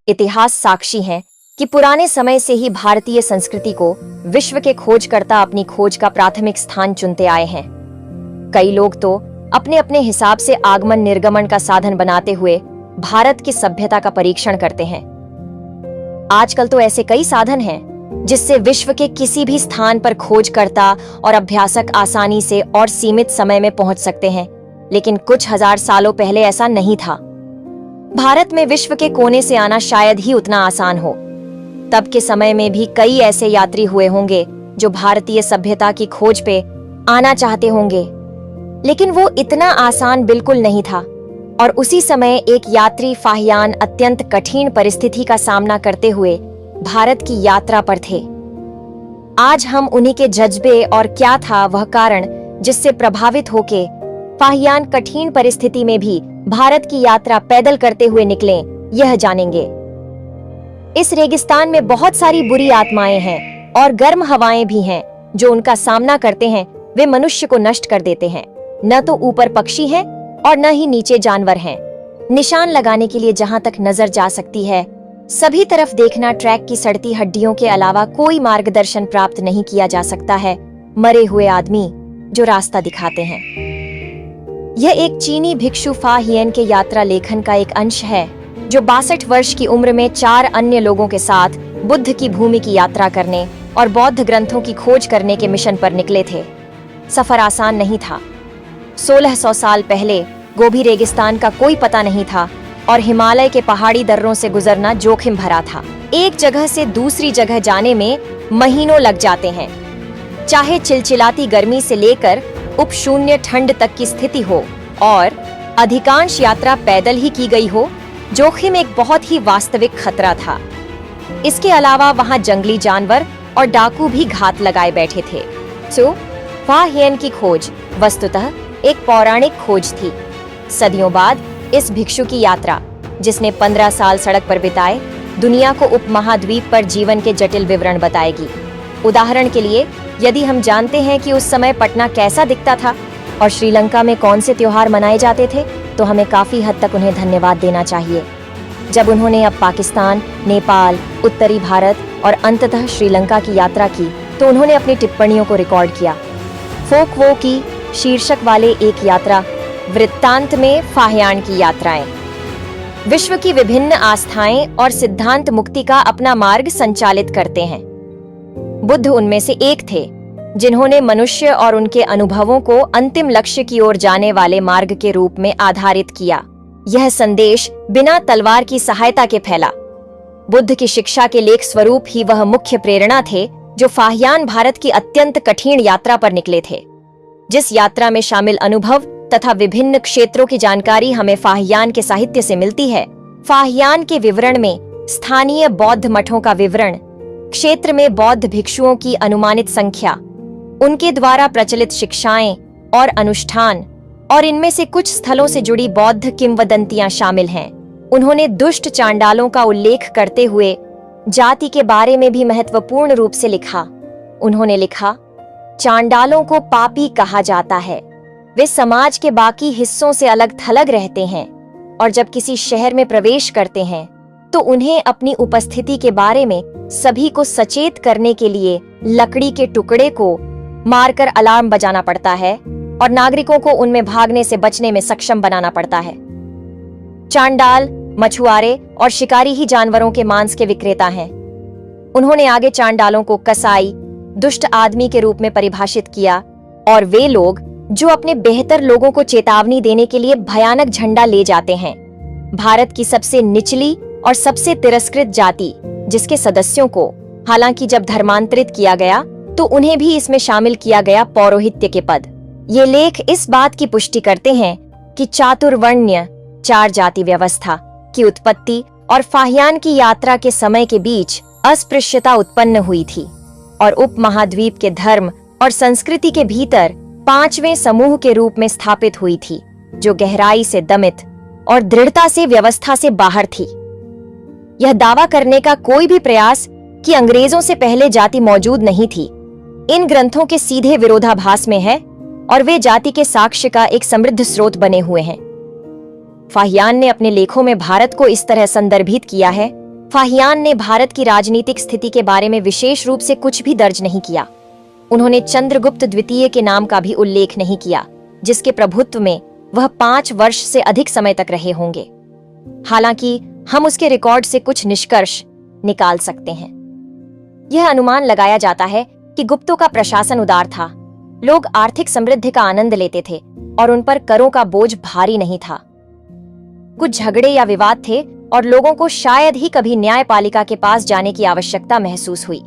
इतिहास साक्षी है कि पुराने समय से ही भारतीय संस्कृति को विश्व के खोजकर्ता अपनी खोज का प्राथमिक स्थान चुनते आए हैं। कई लोग तो अपने अपने हिसाब से आगमन निर्गमन का साधन बनाते हुए भारत की सभ्यता का परीक्षण करते हैं। आजकल तो ऐसे कई साधन हैं जिससे विश्व के किसी भी स्थान पर खोजकर्ता और अभ्यासक आसानी से और सीमित समय में पहुंच सकते हैं, लेकिन कुछ हजार सालों पहले ऐसा नहीं था। भारत में विश्व के कोने से आना शायद ही उतना आसान हो। तब के समय में भी कई ऐसे यात्री हुए होंगे जो भारतीय सभ्यता की खोज पे आना चाहते होंगे, लेकिन वो इतना आसान बिल्कुल नहीं था। और उसी समय एक यात्री फाहियान अत्यंत कठिन परिस्थिति का सामना करते हुए भारत की यात्रा पर थे। आज हम उन्हीं के जज्बे और क्या था वह कारण जिससे प्रभावित होके फाहियान कठिन परिस्थिति में भी भारत की यात्रा पैदल करते हुए निकले, यह जानेंगे। इस रेगिस्तान में बहुत सारी बुरी आत्माएं हैं और गर्म हवाएं भी हैं जो उनका सामना करते हैं। वे मनुष्य को नष्ट कर देते हैं। न तो ऊपर पक्षी हैं और न ही नीचे जानवर हैं। निशान लगाने के लिए जहां तक नजर जा सकती है सभी तरफ देखना, ट्रैक की सड़ती हड्डियों के अलावा कोई मार्गदर्शन प्राप्त नहीं किया जा सकता है। मरे हुए आदमी जो रास्ता दिखाते हैं। यह एक चीनी भिक्षु फा हियन के यात्रा लेखन का एक अंश है जो 62 वर्ष की उम्र में 4 अन्य लोगों के साथ बुद्ध की भूमि की यात्रा करने और बौद्ध ग्रंथों की खोज करने के मिशन पर निकले थे। सफर आसान नहीं था। 1600 साल पहले गोभी रेगिस्तान का कोई पता नहीं था और हिमालय के पहाड़ी दर्रों से गुजरना जोखिम भरा था। एक जगह से दूसरी जगह जाने में महीनों लग जाते हैं। चाहे चिलचिलाती गर्मी से लेकर उपशून्य ठंड तक की स्थिति हो और अधिकांश यात्रा पैदल ही की गई हो, जोखिम एक बहुत ही वास्तविक खतरा था। इसके अलावा वहां जंगली जानवर और डाकू भी घात लगाए बैठे थे। तो फा हियन की खोज वस्तुतः एक पौराणिक खोज थी। सदियों बाद इस भिक्षु की यात्रा, जिसने 15 साल सड़क पर बिताए, दुनिया को उपमहाद्वीप पर जीवन के जटिल विवरण बताएगी। उदाहरण के लिए, यदि हम जानते हैं कि उस समय पटना कैसा दिखता था और श्रीलंका में कौन से त्योहार मनाए जाते थे, तो हमें काफी हद तक उन्हें धन्यवाद देना चाहिए। जब उन्होंने अब पाकिस्तान, नेपाल, उत्तरी भारत और अंततः श्रीलंका की यात्रा की, तो उन्होंने अपनी टिप्पणियों को रिकॉर्ड किया। फोक वो की शीर्षक वाले एक यात्रा वृत्तांत में फाहियान की यात्राएं विश्व की विभिन्न आस्थाएं और सिद्धांत मुक्ति का अपना मार्ग संचालित करते हैं। बुद्ध उनमें से एक थे जिन्होंने मनुष्य और उनके अनुभवों को अंतिम लक्ष्य की ओर जाने वाले मार्ग के रूप में आधारित किया। यह संदेश बिना तलवार की सहायता के फैला। बुद्ध की शिक्षा के लेख स्वरूप ही वह मुख्य प्रेरणा थे जो फाहियान भारत की अत्यंत कठिन यात्रा पर निकले थे। जिस यात्रा में शामिल अनुभव तथा विभिन्न क्षेत्रों की जानकारी हमें फाहियान के साहित्य से मिलती है। फाहियान के विवरण में स्थानीय बौद्ध मठों का विवरण, क्षेत्र में बौद्ध भिक्षुओं की अनुमानित संख्या, उनके द्वारा प्रचलित शिक्षाएं और अनुष्ठान और इनमें से कुछ स्थलों से जुड़ी बौद्ध किंवदंतियां शामिल हैं। उन्होंने दुष्ट चांडालों का उल्लेख करते हुए जाति के बारे में भी महत्वपूर्ण रूप से लिखा। उन्होंने लिखा, चांडालों को पापी कहा जाता है। वे समाज के बाकी हिस्सों से अलग थलग रहते हैं और जब किसी शहर में प्रवेश करते हैं तो उन्हें अपनी उपस्थिति के बारे में सभी को सचेत करने के लिए लकड़ी के टुकड़े को मारकर अलार्म बजाना पड़ता है और नागरिकों को उनमें भागने से बचने में सक्षम बनाना पड़ता है। चांडाल मछुआरे और शिकारी ही जानवरों के मांस के विक्रेता हैं। उन्होंने आगे चांडालों को कसाई, दुष्ट आदमी के रूप में परिभाषित किया और वे लोग जो अपने बेहतर लोगों को चेतावनी देने के लिए भयानक झंडा ले जाते हैं। भारत की सबसे निचली और सबसे तिरस्कृत जाति, जिसके सदस्यों को हालांकि जब धर्मांतरित किया गया तो उन्हें भी इसमें शामिल किया गया पौरोहित्य के पद। ये लेख इस बात की पुष्टि करते हैं कि चातुर्वर्ण्य 4 जाति व्यवस्था की उत्पत्ति और फाहियान की यात्रा के समय के बीच अस्पृश्यता उत्पन्न हुई थी और उपमहाद्वीप के धर्म और संस्कृति के भीतर 5वें समूह के रूप में स्थापित हुई थी, जो गहराई से दमित और दृढ़ता से व्यवस्था से बाहर थी। यह दावा करने का कोई भी प्रयास कि अंग्रेजों से पहले जाति मौजूद नहीं थी, इन ग्रंथों के सीधे विरोधाभास में है। और वे जाति के साक्ष्य का एक समृद्ध स्रोत बने हुए हैं। फाहियान ने अपने लेखों में भारत को इस तरह संदर्भित किया है। फाहियान ने भारत की राजनीतिक स्थिति के बारे में विशेष रूप से कुछ भी दर्ज नहीं किया। उन्होंने चंद्रगुप्त द्वितीय के नाम का भी उल्लेख नहीं किया, जिसके प्रभुत्व में वह 5 वर्ष से अधिक समय तक रहे होंगे। हालांकि हम उसके रिकॉर्ड से कुछ निष्कर्ष निकाल सकते हैं। यह अनुमान लगाया जाता है कि गुप्तों का प्रशासन उदार था। लोग आर्थिक समृद्धि का आनंद लेते थे और उन पर करों का बोझ भारी नहीं था। कुछ झगड़े या विवाद थे और लोगों को शायद ही कभी न्यायपालिका के पास जाने की आवश्यकता महसूस हुई।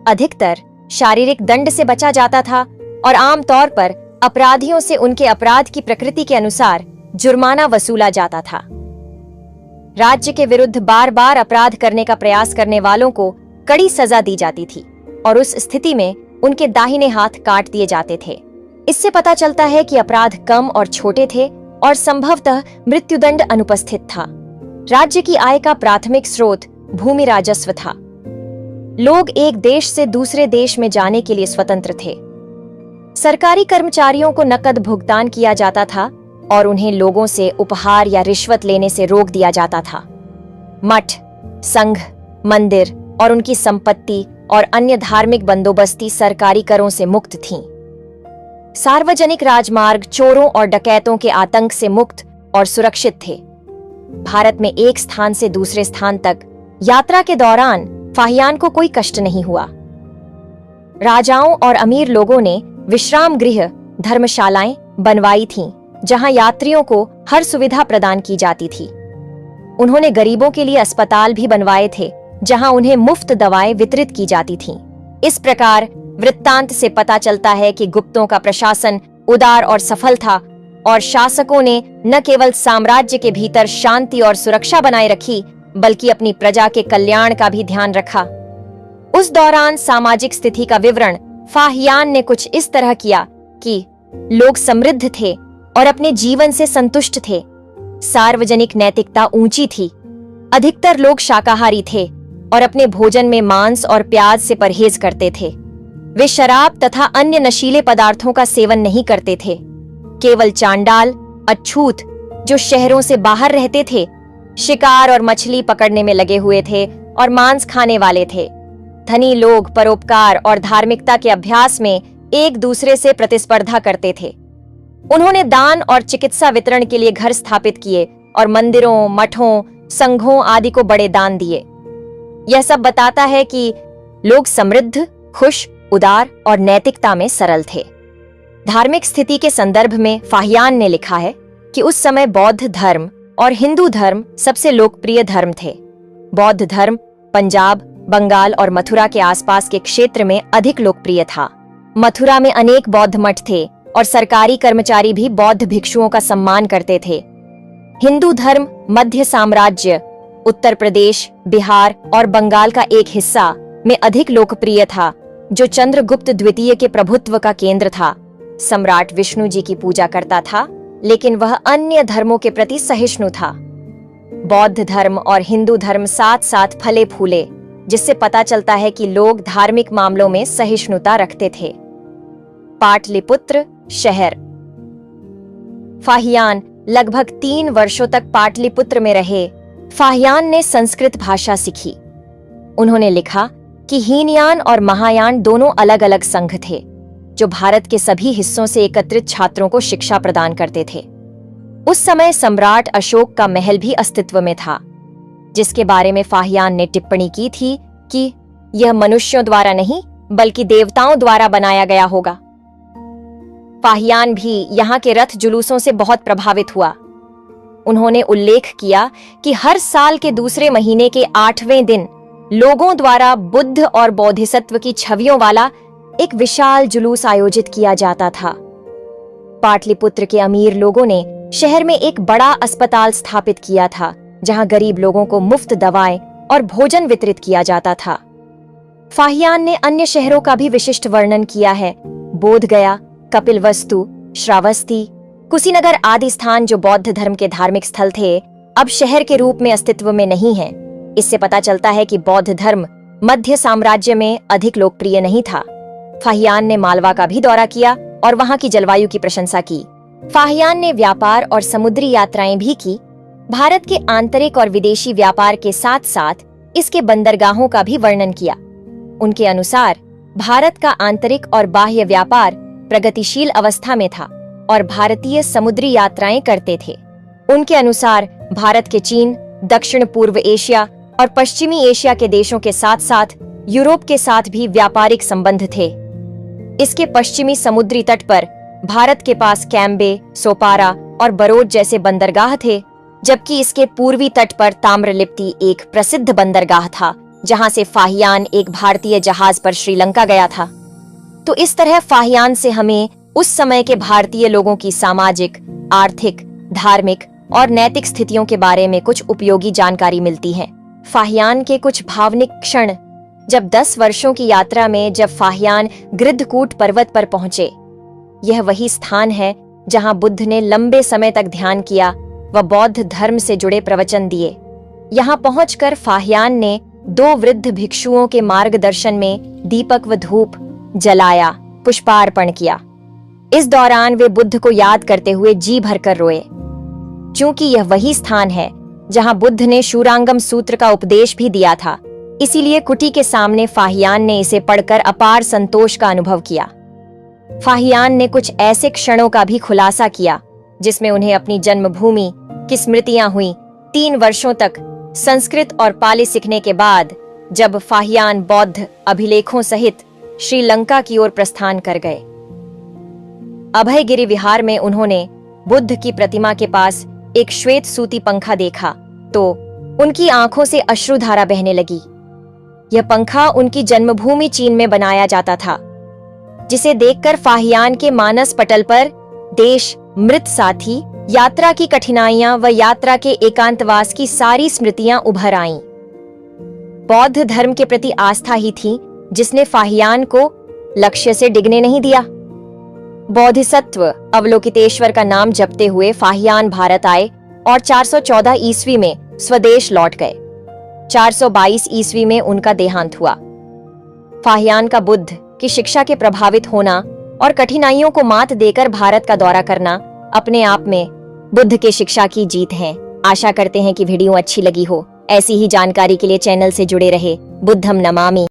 अधिकतर शारीरिक दंड से बचा जाता था और आमतौर पर अपराधियों से उनके अपराध की प्रकृति के अनुसार जुर्माना वसूला जाता था। राज्य के विरुद्ध बार बार अपराध करने का प्रयास करने वालों को कड़ी सजा दी जाती थी और उस स्थिति में उनके दाहिने हाथ काट दिए जाते थे। इससे पता चलता है कि अपराध कम और छोटे थे और संभवतः मृत्युदंड अनुपस्थित था। राज्य की आय का प्राथमिक स्रोत भूमि राजस्व था। लोग एक देश से दूसरे देश में जाने के लिए स्वतंत्र थे। सरकारी कर्मचारियों को नकद भुगतान किया जाता था और उन्हें लोगों से उपहार या रिश्वत लेने से रोक दिया जाता था। मठ, संघ, मंदिर और उनकी संपत्ति और अन्य धार्मिक बंदोबस्ती सरकारी करों से मुक्त थीं। सार्वजनिक राजमार्ग चोरों और डकैतों के आतंक से मुक्त और सुरक्षित थे। भारत में एक स्थान से दूसरे स्थान तक यात्रा के दौरान फाहियान को कोई कष्ट नहीं हुआ। राजाओं और अमीर लोगों ने विश्राम गृह, धर्मशालाएं बनवाई थीं, जहां यात्रियों को हर सुविधा प्रदान की जाती थी। उन्होंने गरीबों के लिए अस्पताल भी बनवाए थे, जहां उन्हें मुफ्त दवाएं वितरित की जाती थीं। इस प्रकार वृत्तांत से पता चलता है कि गुप्तों का प्रशासन उदार और सफल था और शासकों ने न केवल साम्राज्य के भीतर शांति और सुरक्षा बनाए रखी, बल्कि अपनी प्रजा के कल्याण का भी ध्यान रखा। उस दौरान सामाजिक स्थिति का विवरण फाहियान ने कुछ इस तरह किया कि लोग समृद्ध थे और अपने जीवन से संतुष्ट थे। सार्वजनिक नैतिकता ऊंची थी। अधिकतर लोग शाकाहारी थे और अपने भोजन में मांस और प्याज से परहेज करते थे। वे शराब तथा अन्य नशीले पदार्थों का सेवन नहीं करते थे। केवल चांडाल, अछूत, जो शहरों से बाहर रहते थे, शिकार और मछली पकड़ने में लगे हुए थे और मांस खाने वाले थे। धनी लोग परोपकार और धार्मिकता के अभ्यास में एक दूसरे से प्रतिस्पर्धा करते थे। उन्होंने दान और चिकित्सा वितरण के लिए घर स्थापित किए और मंदिरों, मठों, संघों आदि को बड़े दान दिए। यह सब बताता है कि लोग समृद्ध, खुश, उदार और नैतिकता में सरल थे। धार्मिक स्थिति के संदर्भ में फाहियान ने लिखा है कि उस समय बौद्ध धर्म और हिंदू धर्म सबसे लोकप्रिय धर्म थे। बौद्ध धर्म पंजाब, बंगाल और मथुरा के आसपास के क्षेत्र में अधिक लोकप्रिय था। मथुरा में अनेक बौद्ध मठ थे और सरकारी कर्मचारी भी बौद्ध भिक्षुओं का सम्मान करते थे। हिंदू धर्म मध्य साम्राज्य, उत्तर प्रदेश, बिहार और बंगाल का एक हिस्सा में अधिक लोकप्रिय था, जो चंद्रगुप्त द्वितीय के प्रभुत्व का केंद्र था। सम्राट विष्णु जी की पूजा करता था, लेकिन वह अन्य धर्मों के प्रति सहिष्णु था। बौद्ध धर्म और हिंदू धर्म साथ साथ फले फूले, जिससे पता चलता है कि लोग धार्मिक मामलों में सहिष्णुता रखते थे। पाटलिपुत्र शहर। फाहियान लगभग 3 वर्षों तक पाटलिपुत्र में रहे। फाहियान ने संस्कृत भाषा सीखी। उन्होंने लिखा कि हीनयान और महायान दोनों अलग अलग संघ थे, जो भारत के सभी हिस्सों से एकत्रित छात्रों को शिक्षा प्रदान करते थे। उस समय सम्राट अशोक का महल भी अस्तित्व में था, जिसके बारे में फाहियान ने टिप्पणी की थी कि यह मनुष्यों द्वारा नहीं बल्कि देवताओं द्वारा बनाया गया होगा। फाहियान भी यहाँ के रथ जुलूसों से बहुत प्रभावित हुआ। उन्होंने उल्लेख किया कि हर साल के दूसरे महीने के 8वें दिन लोगों द्वारा बुद्ध और बोधिसत्व की छवियों वाला एक विशाल जुलूस आयोजित किया जाता था। पाटलिपुत्र के अमीर लोगों ने शहर में एक बड़ा अस्पताल स्थापित किया था, जहां गरीब लोगों को मुफ्त दवाएं और भोजन वितरित किया जाता था। फाहियान ने अन्य शहरों का भी विशिष्ट वर्णन किया है। बोधगया, कपिलवस्तु, श्रावस्ती, कुशीनगर आदि स्थान, जो बौद्ध धर्म के धार्मिक स्थल थे, अब शहर के रूप में अस्तित्व में नहीं हैं। इससे पता चलता है कि बौद्ध धर्म मध्य साम्राज्य में अधिक लोकप्रिय नहीं था। फाहियान ने मालवा का भी दौरा किया और वहां की जलवायु की प्रशंसा की। फाहियान ने व्यापार और समुद्री यात्राएं भी की। भारत के आंतरिक और विदेशी व्यापार के साथ साथ इसके बंदरगाहों का भी वर्णन किया। उनके अनुसार भारत का आंतरिक और बाह्य व्यापार प्रगतिशील अवस्था में था और भारतीय समुद्री यात्राएं करते थे। उनके अनुसार भारत के चीन, दक्षिण पूर्व एशिया और पश्चिमी एशिया के देशों के साथ साथ यूरोप के साथ भी व्यापारिक संबंध थे। इसके पश्चिमी समुद्री तट पर भारत के पास कैम्बे, सोपारा और बरोज जैसे बंदरगाह थे, जबकि इसके पूर्वी तट पर ताम्रलिप्ति एक प्रसिद्ध बंदरगाह था, जहां से फाहियान एक भारतीय जहाज पर श्रीलंका गया था। तो इस तरह फाहियान से हमें उस समय के भारतीय लोगों की सामाजिक, आर्थिक, धार्मिक और नैतिक स्थितियों के बारे में कुछ उपयोगी जानकारी मिलती है। फाहियान के कुछ भावनिक क्षण। जब 10 वर्षों की यात्रा में जब फाहियान गृद्धकूट पर्वत पर पहुंचे, यह वही स्थान है जहां बुद्ध ने लंबे समय तक ध्यान किया व बौद्ध धर्म से जुड़े प्रवचन दिए। यहां पहुंचकर फाहियान ने 2 वृद्ध भिक्षुओं के मार्गदर्शन में दीपक व धूप जलाया, पुष्पार्पण किया। इस दौरान वे बुद्ध को याद करते हुए जी भरकर रोए। क्योंकि यह वही स्थान है जहां बुद्ध ने शूरांगम सूत्र का उपदेश भी दिया था, इसीलिए कुटी के सामने फाहियान ने इसे पढ़कर अपार संतोष का अनुभव किया। फाहियान ने कुछ ऐसे क्षणों का भी खुलासा किया जिसमें उन्हें अपनी जन्मभूमि की स्मृतियां हुई। 3 वर्षों तक संस्कृत और पाली सीखने के बाद जब फाहियान बौद्ध अभिलेखों सहित श्रीलंका की ओर प्रस्थान कर गए, अभयगिरी विहार में उन्होंने बुद्ध की प्रतिमा के पास एक श्वेत सूती पंखा देखा तो उनकी आंखों से अश्रुधारा बहने लगी। यह पंखा उनकी जन्मभूमि चीन में बनाया जाता था, जिसे देखकर फाहियान के मानस पटल पर देश, मृत साथी, यात्रा की कठिनाइयां व यात्रा के एकांतवास की सारी स्मृतियां उभर आईं। बौद्ध धर्म के प्रति आस्था ही थी जिसने फाहियान को लक्ष्य से डिगने नहीं दिया। बोधिसत्व अवलोकितेश्वर का नाम जपते हुए फाहियान भारत आए और 414 ईस्वी में स्वदेश लौट गए। 422 ईस्वी में उनका देहांत हुआ। फाहियान का बुद्ध की शिक्षा के प्रभावित होना और कठिनाइयों को मात देकर भारत का दौरा करना अपने आप में बुद्ध के शिक्षा की जीत है। आशा करते हैं कि वीडियो अच्छी लगी हो। ऐसी ही जानकारी के लिए चैनल से जुड़े रहे। बुद्धम नमामि।